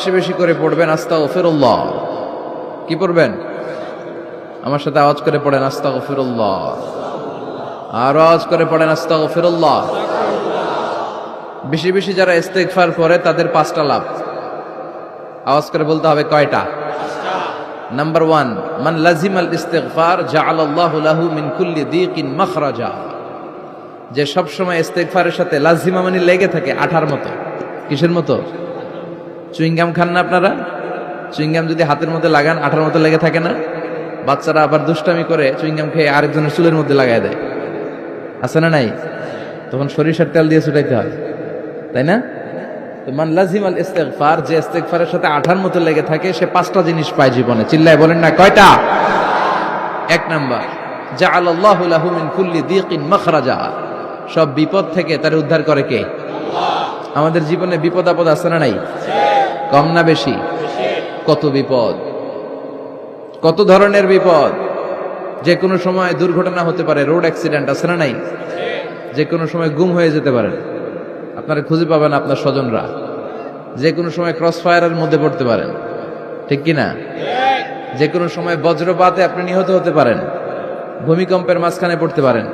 বেশি বেশি করে পড়বেন আস্তাগফিরুল্লাহ। কি পড়বেন? আমার সাথে আওয়াজ করে পড়েন আস্তাগফিরুল্লাহ। আর আওয়াজ করে পড়েন আস্তাগফিরুল্লাহ। বেশি বেশি যারা ইস্তেগফার করে তাদের 5টা লাভ। আওয়াজ করে বলতে হবে কয়টা? নাম্বার 1, মান লাজিমাল ইস্তিগফার জাআলাল্লাহু লাহু মিন কুল্লি দীকিন মাখরাজা। যে সব সময় ইস্তেগফারের সাথে লাজিমা মানে লেগে থাকে, আঠার মতো। কিসের মতো? চুইংগাম খান না আপনারা? চুইংগাম যদি হাতের মধ্যে লাগান আঠার মতো লেগে থাকে না? বাচ্চারা আবার দুষ্টামি করে চুইংগাম খেয়ে আরেকজনের চুলের মধ্যে লাগায় দেয়, আছে না নাই? তখন সরিষার তেল দিয়ে ছুটাইতে হয়, তাই না? তো মান লাজিমাল ইস্তিগফার, যে ইস্তিগফারের সাথে আঠার মতো লেগে থাকে, সে 5টা জিনিস পায় জীবনে। চিল্লায় বলেন না কয়টা? 1 নাম্বার, জাআলাল্লাহু লাহু মিন কুল্লি দীকিন মাখরাজা। সব বিপদ থেকে তার উদ্ধার করে কে? আমাদের জীবনে বিপদ আপদ আছে না নাই? কম না বেশি? কত বিপদ, কত ধরনের বিপদ। যে কোনো সময় দুর্ঘটনা হতে পারে, রোড অ্যাক্সিডেন্ট, আছে না নাই? যে কোনো সময় গুম হয়ে যেতে পারেন, আপনারা খুঁজে পাবেন আপনার স্বজনরা। যে কোনো সময় ক্রস ফায়ারের মধ্যে পড়তে পারেন, ঠিক কি না? যে কোনো সময় বজ্রপাতে আপনি নিহত হতে পারেন, ভূমিকম্পের মাঝখানে পড়তে পারেন।